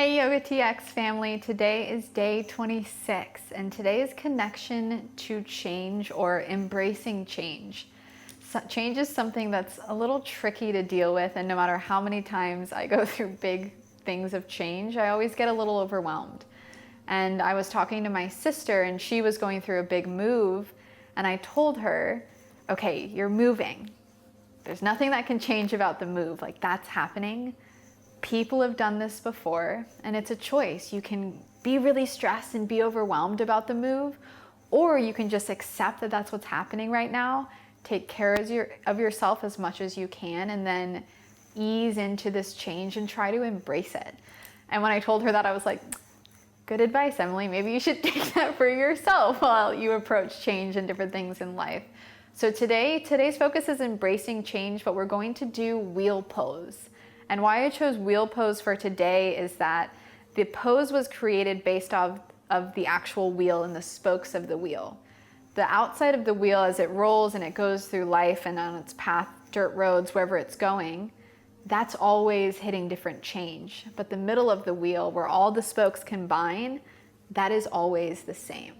Hey YOGATX family, today is day 26 and today is connection to change or embracing change. Change is something that's a little tricky to deal with, and no matter how many times I go through big things of change, I always get a little overwhelmed. And I was talking to my sister and she was going through a big move, and I told her, okay, you're moving. There's nothing that can change about the move, like that's happening. People have done this before, and it's a choice. You can be really stressed and be overwhelmed about the move, or you can just accept that that's what's happening right now, take care of yourself as much as you can, and then ease into this change and try to embrace it. And when I told her that, I was like, good advice, Emily. Maybe you should take that for yourself while you approach change and different things in life. So today's focus is embracing change, but we're going to do wheel pose. And why I chose wheel pose for today is that the pose was created based off of the actual wheel and the spokes of the wheel. The outside of the wheel, as it rolls and it goes through life and on its path, dirt roads, wherever it's going, that's always hitting different change. But the middle of the wheel, where all the spokes combine, that is always the same.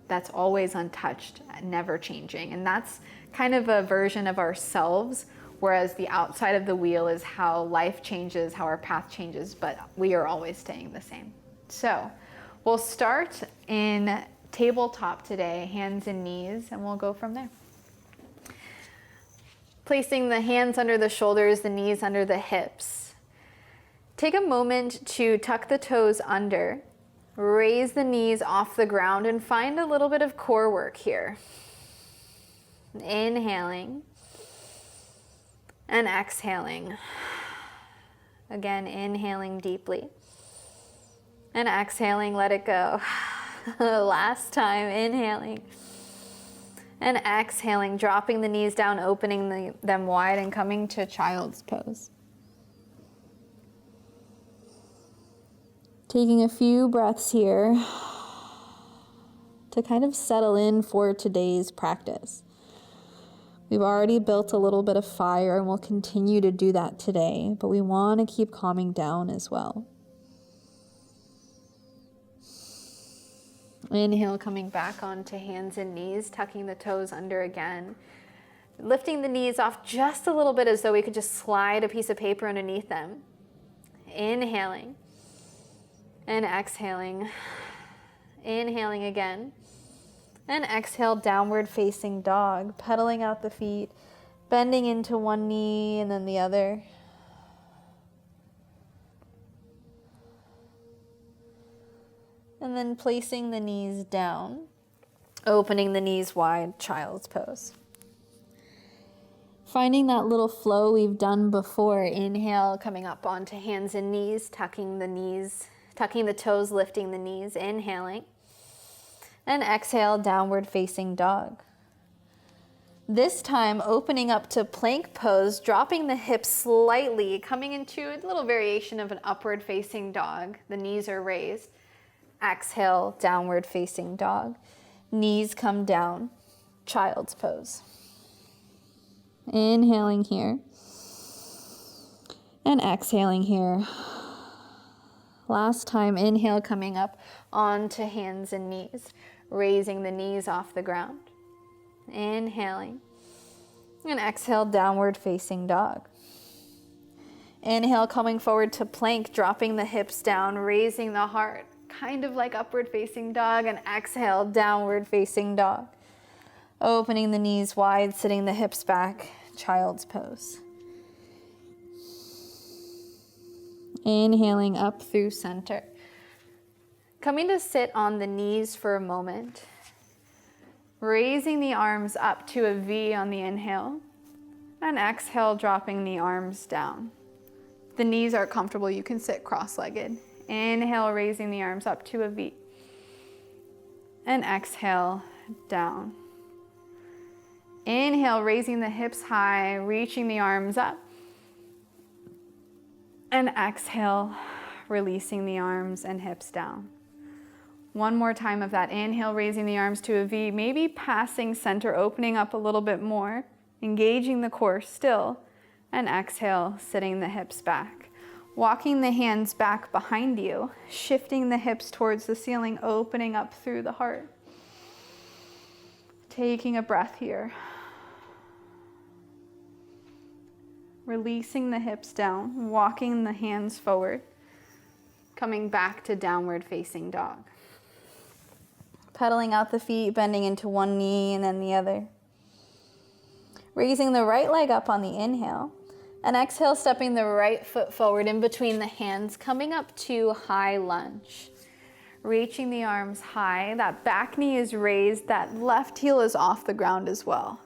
That's always untouched, never changing. And that's kind of a version of ourselves, whereas the outside of the wheel is how life changes, how our path changes, but we are always staying the same. So we'll start in tabletop today, hands and knees, and we'll go from there. Placing the hands under the shoulders, the knees under the hips. Take a moment to tuck the toes under, raise the knees off the ground, and find a little bit of core work here. Inhaling. And exhaling. Again, inhaling deeply. And exhaling, let it go. Last time, inhaling. And exhaling, dropping the knees down, opening them wide, and coming to child's pose. Taking a few breaths here to kind of settle in for today's practice. We've already built a little bit of fire and we'll continue to do that today, but we want to keep calming down as well. Inhale, coming back onto hands and knees, tucking the toes under again. Lifting the knees off just a little bit as though we could just slide a piece of paper underneath them. Inhaling and exhaling. Inhaling again. And exhale, downward facing dog, pedaling out the feet, bending into one knee and then the other. And then placing the knees down, opening the knees wide, child's pose. Finding that little flow we've done before. Inhale, coming up onto hands and knees, tucking the toes, lifting the knees, inhaling. And exhale, downward facing dog. This time, opening up to plank pose, dropping the hips slightly, coming into a little variation of an upward facing dog. The knees are raised. Exhale, downward facing dog. Knees come down, child's pose. Inhaling here. And exhaling here. Last time, inhale, coming up onto hands and knees. Raising the knees off the ground. Inhaling. And exhale, downward facing dog. Inhale, coming forward to plank, dropping the hips down, raising the heart, kind of like upward facing dog, and exhale, downward facing dog. Opening the knees wide, sitting the hips back, child's pose. Inhaling up through center. Coming to sit on the knees for a moment. Raising the arms up to a V on the inhale. And exhale, dropping the arms down. If the knees are comfortable, you can sit cross-legged. Inhale, raising the arms up to a V. And exhale, down. Inhale, raising the hips high, reaching the arms up. And exhale, releasing the arms and hips down. One more time of that. Inhale, raising the arms to a V, maybe passing center, opening up a little bit more, engaging the core still, and exhale, sitting the hips back. Walking the hands back behind you, shifting the hips towards the ceiling, opening up through the heart. Taking a breath here. Releasing the hips down, walking the hands forward, coming back to downward facing dog. Pedaling out the feet, bending into one knee and then the other. Raising the right leg up on the inhale. And exhale, stepping the right foot forward in between the hands, coming up to high lunge. Reaching the arms high, that back knee is raised, that left heel is off the ground as well.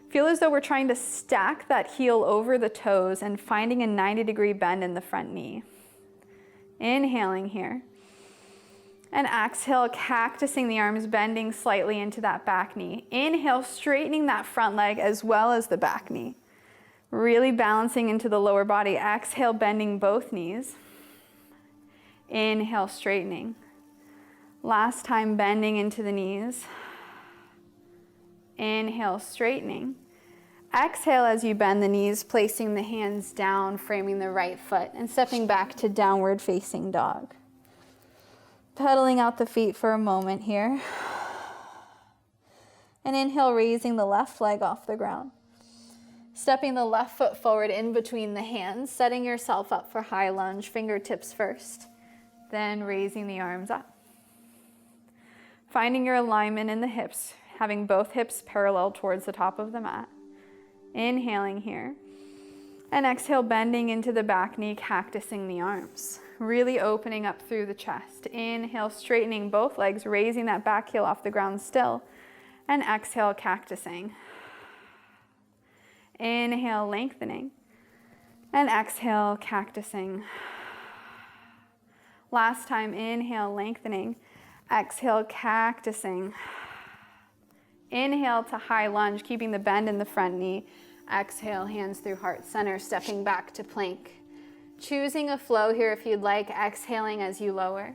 Feel as though we're trying to stack that heel over the toes and finding a 90-degree bend in the front knee. Inhaling here. And exhale, cactusing the arms, bending slightly into that back knee. Inhale, straightening that front leg as well as the back knee. Really balancing into the lower body. Exhale, bending both knees. Inhale, straightening. Last time, bending into the knees. Inhale, straightening. Exhale as you bend the knees, placing the hands down, framing the right foot, and stepping back to downward facing dog. Pedaling out the feet for a moment here. And inhale, raising the left leg off the ground. Stepping the left foot forward in between the hands, setting yourself up for high lunge, fingertips first, then raising the arms up. Finding your alignment in the hips, having both hips parallel towards the top of the mat. Inhaling here. And exhale, bending into the back knee, cactusing the arms. Really opening up through the chest. Inhale, straightening both legs, raising that back heel off the ground still. And exhale, cactusing. Inhale, lengthening. And exhale, cactusing. Last time, inhale, lengthening. Exhale, cactusing. Inhale to high lunge, keeping the bend in the front knee. Exhale, hands through heart center, stepping back to plank. Choosing a flow here if you'd like, exhaling as you lower.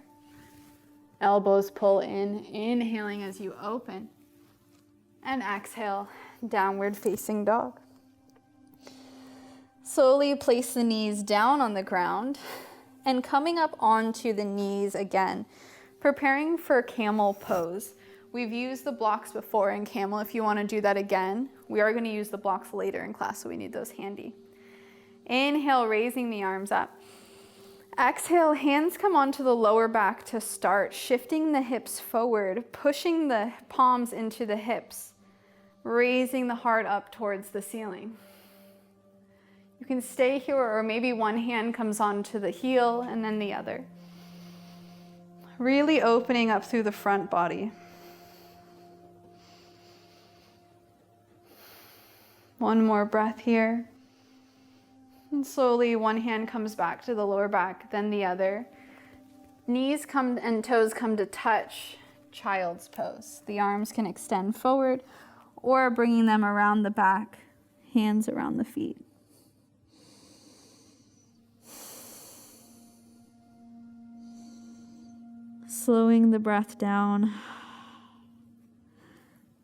Elbows pull in, inhaling as you open. And exhale, downward facing dog. Slowly place the knees down on the ground and coming up onto the knees again, preparing for camel pose. We've used the blocks before in camel. If you want to do that again, we are going to use the blocks later in class, so we need those handy. Inhale, raising the arms up. Exhale, hands come onto the lower back to start, shifting the hips forward, pushing the palms into the hips, raising the heart up towards the ceiling. You can stay here, or maybe one hand comes onto the heel and then the other. Really opening up through the front body. One more breath here. And slowly one hand comes back to the lower back, then the other. Knees come and toes come to touch, child's pose. The arms can extend forward or bringing them around the back, hands around the feet. Slowing the breath down.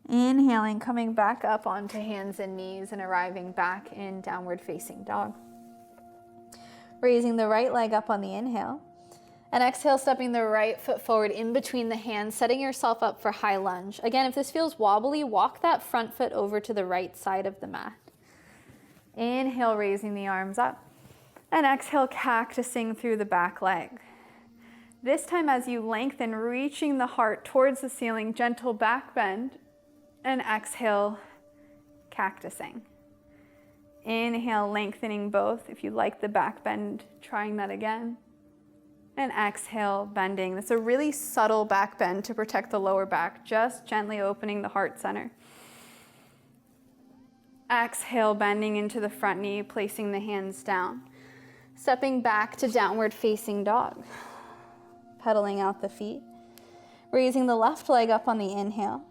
Inhaling, coming back up onto hands and knees and arriving back in downward facing dog. Raising the right leg up on the inhale. And exhale, stepping the right foot forward in between the hands, setting yourself up for high lunge. Again, if this feels wobbly, walk that front foot over to the right side of the mat. Inhale, raising the arms up. And exhale, cactusing through the back leg. This time as you lengthen, reaching the heart towards the ceiling, gentle back bend. And exhale, cactusing. Inhale, lengthening both. If you like the back bend, trying that again. And exhale, bending. That's a really subtle back bend to protect the lower back, just gently opening the heart center. Exhale, bending into the front knee, placing the hands down. Stepping back to downward facing dog. Pedaling out the feet. Raising the left leg up on the inhale.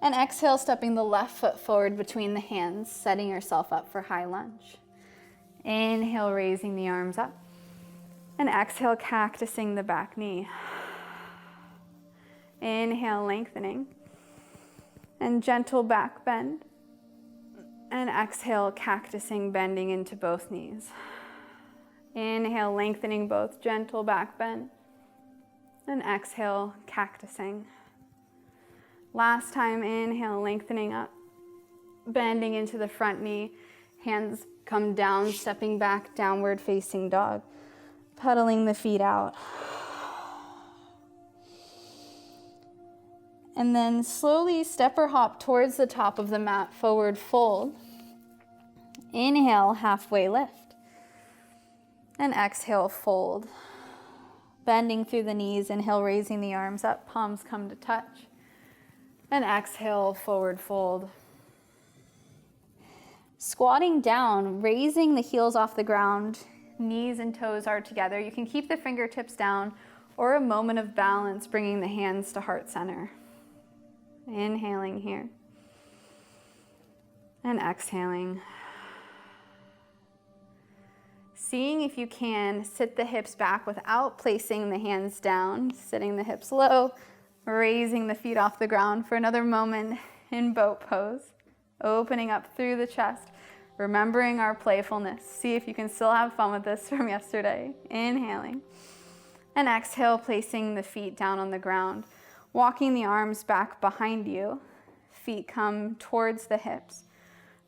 And exhale, stepping the left foot forward between the hands, setting yourself up for high lunge. Inhale, raising the arms up. And exhale, cactusing the back knee. Inhale, lengthening. And gentle back bend. And exhale, cactusing, bending into both knees. Inhale, lengthening both, gentle back bend. And exhale, cactusing. Last time, inhale, lengthening up, bending into the front knee. Hands come down, stepping back, downward facing dog. Pedaling the feet out. And then slowly step or hop towards the top of the mat, forward fold. Inhale, halfway lift. And exhale, fold. Bending through the knees, inhale, raising the arms up, palms come to touch. And exhale, forward fold. Squatting down, raising the heels off the ground, knees and toes are together. You can keep the fingertips down, or a moment of balance, bringing the hands to heart center. Inhaling here. And exhaling. Seeing if you can sit the hips back without placing the hands down, sitting the hips low, raising the feet off the ground for another moment in boat pose. Opening up through the chest, remembering our playfulness. See if you can still have fun with this from yesterday. Inhaling. And exhale, placing the feet down on the ground. Walking the arms back behind you. Feet come towards the hips.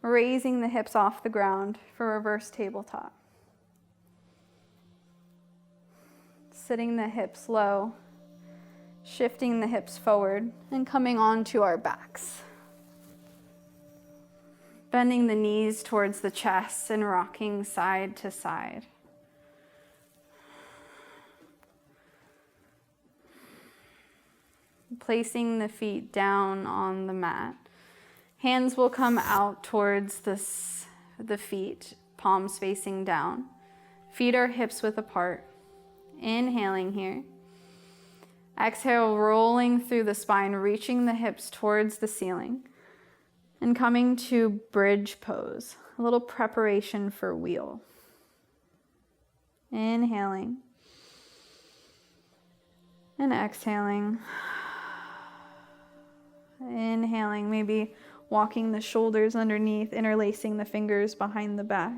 Raising the hips off the ground for reverse tabletop. Sitting the hips low. Shifting the hips forward and coming onto our backs. Bending the knees towards the chest and rocking side to side. Placing the feet down on the mat. Hands will come out towards the feet, palms facing down. Feet are hips width apart. Inhaling here. Exhale, rolling through the spine, reaching the hips towards the ceiling. And coming to bridge pose, a little preparation for wheel. Inhaling. And exhaling. Inhaling, maybe walking the shoulders underneath, interlacing the fingers behind the back.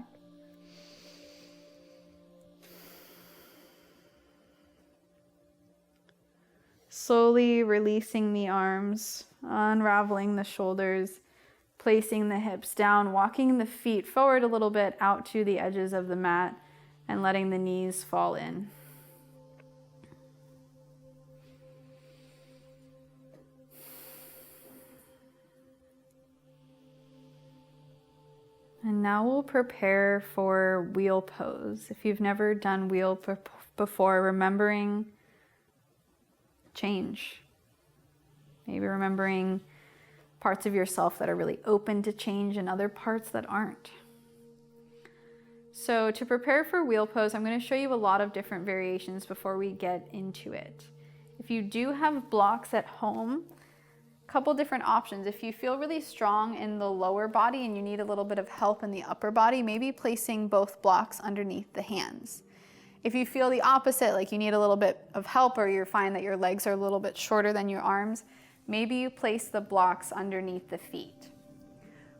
Slowly releasing the arms, unraveling the shoulders, placing the hips down, walking the feet forward a little bit out to the edges of the mat, and letting the knees fall in. And now we'll prepare for wheel pose. If you've never done wheel before, remembering change. Maybe remembering parts of yourself that are really open to change and other parts that aren't. So to prepare for wheel pose, I'm going to show you a lot of different variations before we get into it. If you do have blocks at home, a couple different options. If you feel really strong in the lower body and you need a little bit of help in the upper body, maybe placing both blocks underneath the hands. If you feel the opposite, like you need a little bit of help or you find that your legs are a little bit shorter than your arms, maybe you place the blocks underneath the feet.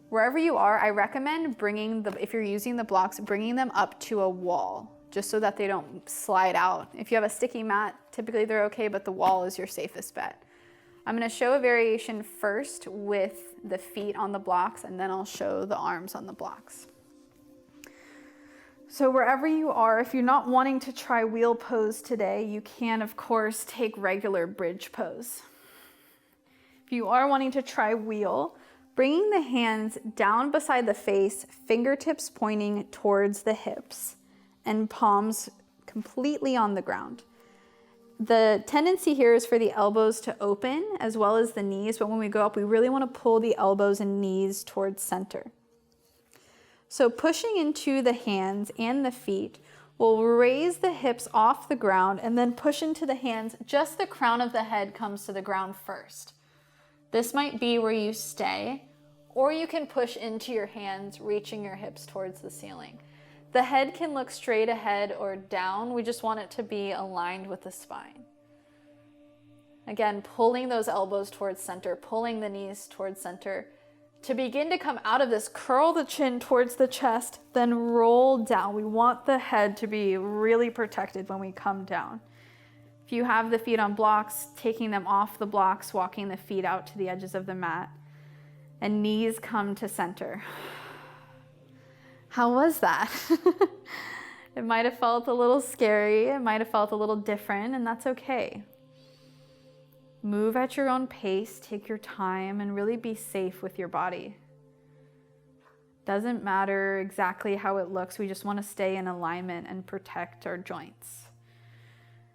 Wherever you are, I recommend if you're using the blocks, bringing them up to a wall, just so that they don't slide out. If you have a sticky mat, typically they're okay, but the wall is your safest bet. I'm going to show a variation first with the feet on the blocks, and then I'll show the arms on the blocks. So wherever you are, if you're not wanting to try wheel pose today, you can, of course, take regular bridge pose. If you are wanting to try wheel, bringing the hands down beside the face, fingertips pointing towards the hips, and palms completely on the ground. The tendency here is for the elbows to open as well as the knees, but when we go up, we really want to pull the elbows and knees towards center. So pushing into the hands and the feet, we'll raise the hips off the ground and then push into the hands. Just the crown of the head comes to the ground first. This might be where you stay, or you can push into your hands, reaching your hips towards the ceiling. The head can look straight ahead or down. We just want it to be aligned with the spine. Again, pulling those elbows towards center, pulling the knees towards center, To begin to come out of this, curl the chin towards the chest, then roll down. We want the head to be really protected when we come down. If you have the feet on blocks, taking them off the blocks, walking the feet out to the edges of the mat, and knees come to center. How was that? It might have felt a little scary, it might have felt a little different, and that's okay. Move at your own pace, take your time, and really be safe with your body. Doesn't matter exactly how it looks, we just want to stay in alignment and protect our joints.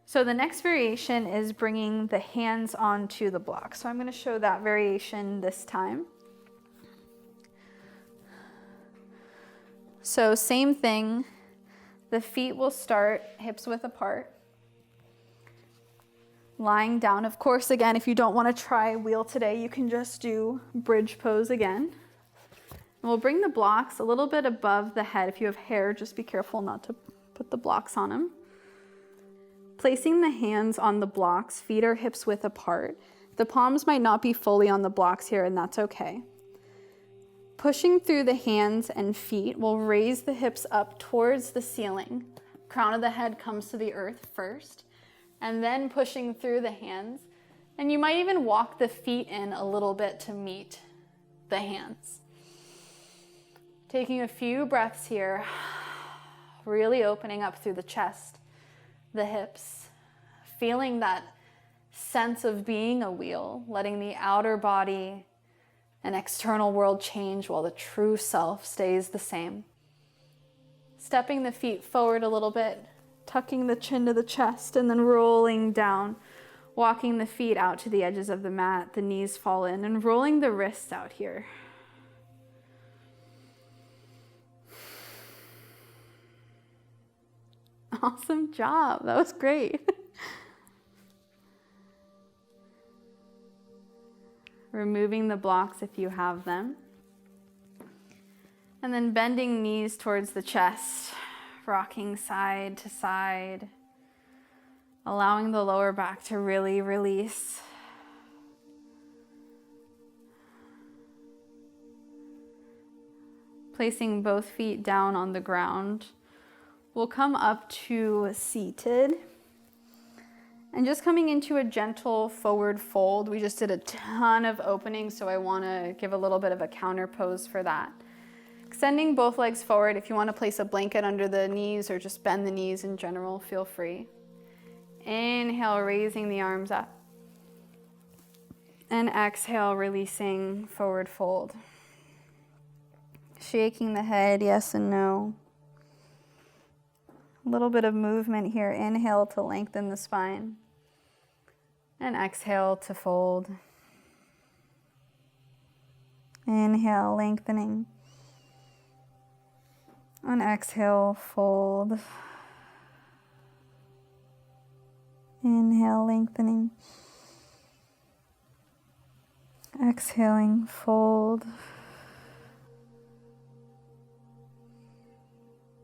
So the next variation is bringing the hands onto the block. So I'm going to show that variation this time. So same thing, the feet will start hips width apart. Lying down, of course, again, if you don't want to try wheel today, you can just do bridge pose again. And we'll bring the blocks a little bit above the head. If you have hair, just be careful not to put the blocks on them. Placing the hands on the blocks, feet are hips width apart. The palms might not be fully on the blocks here, and that's okay. Pushing through the hands and feet, we'll raise the hips up towards the ceiling. Crown of the head comes to the earth first, and then pushing through the hands. And you might even walk the feet in a little bit to meet the hands. Taking a few breaths here, really opening up through the chest, the hips, feeling that sense of being a wheel, letting the outer body and external world change while the true self stays the same. Stepping the feet forward a little bit, tucking the chin to the chest, and then rolling down, walking the feet out to the edges of the mat, the knees fall in, and rolling the wrists out here. Awesome job, that was great. Removing the blocks if you have them. And then bending knees towards the chest, rocking side to side, allowing the lower back to really release. Placing both feet down on the ground. We'll come up to seated. And just coming into a gentle forward fold. We just did a ton of opening, so I want to give a little bit of a counter pose for that. Extending both legs forward. If you want to place a blanket under the knees or just bend the knees in general, feel free. Inhale, raising the arms up. And exhale, releasing forward fold. Shaking the head, yes and no. A little bit of movement here. Inhale to lengthen the spine. And exhale to fold. Inhale, lengthening. And exhale, fold. Inhale, lengthening. Exhaling, fold.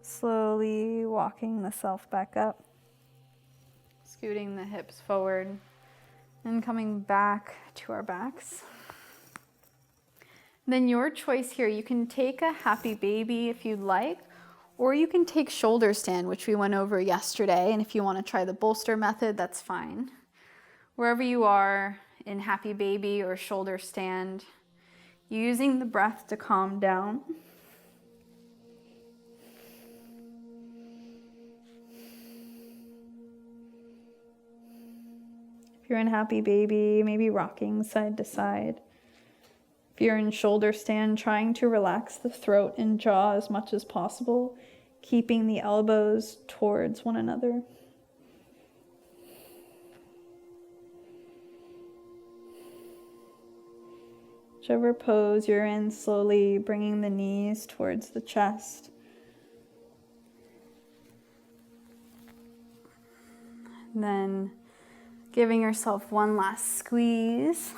Slowly walking the self back up. Scooting the hips forward. And coming back to our backs. Then your choice here, you can take a happy baby if you'd like, or you can take shoulder stand, which we went over yesterday. And if you want to try the bolster method, that's fine. Wherever you are in happy baby or shoulder stand, using the breath to calm down. If you're in happy baby, maybe rocking side to side. If you're in shoulder stand, trying to relax the throat and jaw as much as possible, keeping the elbows towards one another. Whichever pose you're in, slowly bringing the knees towards the chest. And then giving yourself one last squeeze.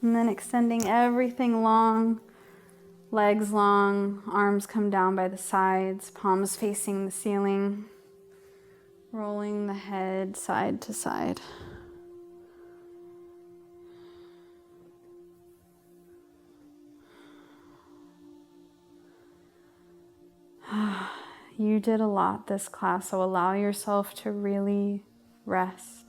And then extending everything long, legs long, arms come down by the sides, palms facing the ceiling, rolling the head side to side. You did a lot this class, so allow yourself to really rest.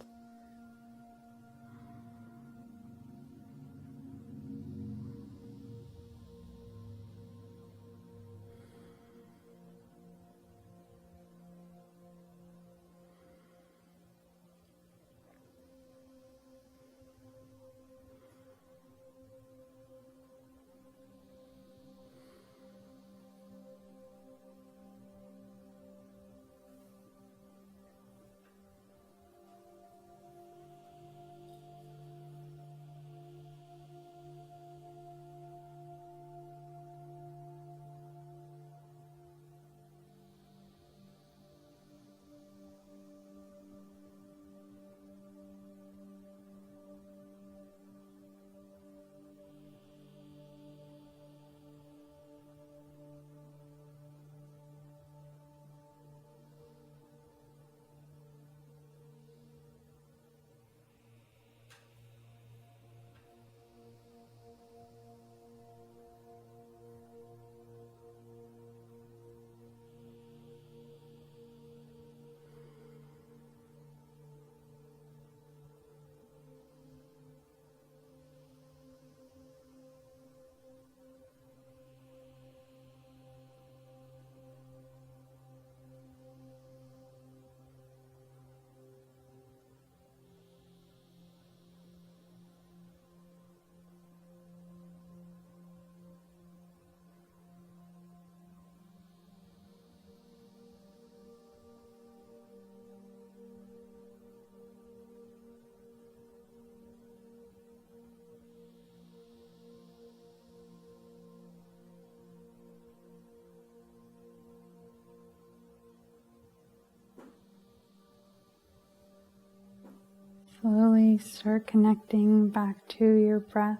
Slowly start connecting back to your breath.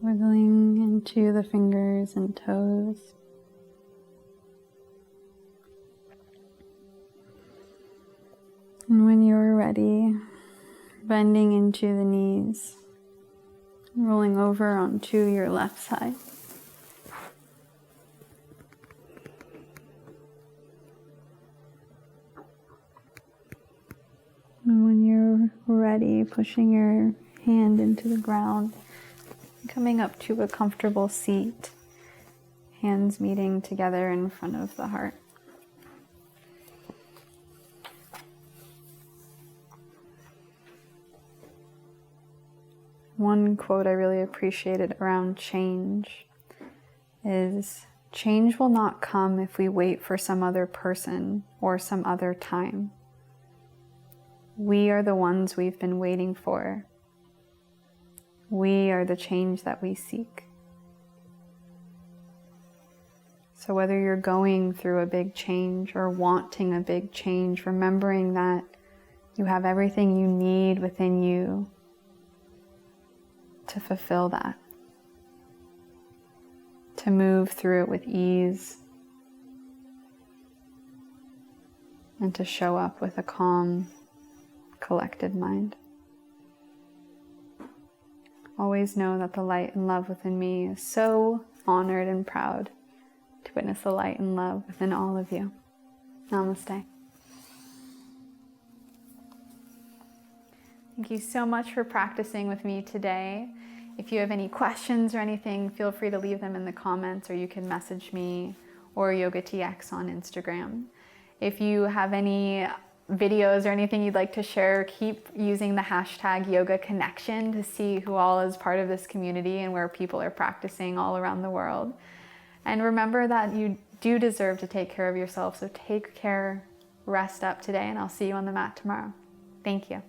Wiggling into the fingers and toes. And when you're ready, bending into the knees, rolling over onto your left side. And when you're ready, pushing your hand into the ground, coming up to a comfortable seat, hands meeting together in front of the heart. One quote I really appreciated around change is, "Change will not come if we wait for some other person or some other time. We are the ones we've been waiting for. We are the change that we seek." So whether you're going through a big change or wanting a big change, remembering that you have everything you need within you to fulfill that, to move through it with ease, and to show up with a calm, collected mind. Always know that the light and love within me is so honored and proud to witness the light and love within all of you. Namaste. Thank you so much for practicing with me today. If you have any questions or anything, feel free to leave them in the comments, or you can message me or YOGATX on Instagram. If you have any videos or anything you'd like to share, keep using the hashtag #YogaConnection to see who all is part of this community and where people are practicing all around the world. And remember that you do deserve to take care of yourself, so take care, rest up today, and I'll see you on the mat tomorrow. Thank you.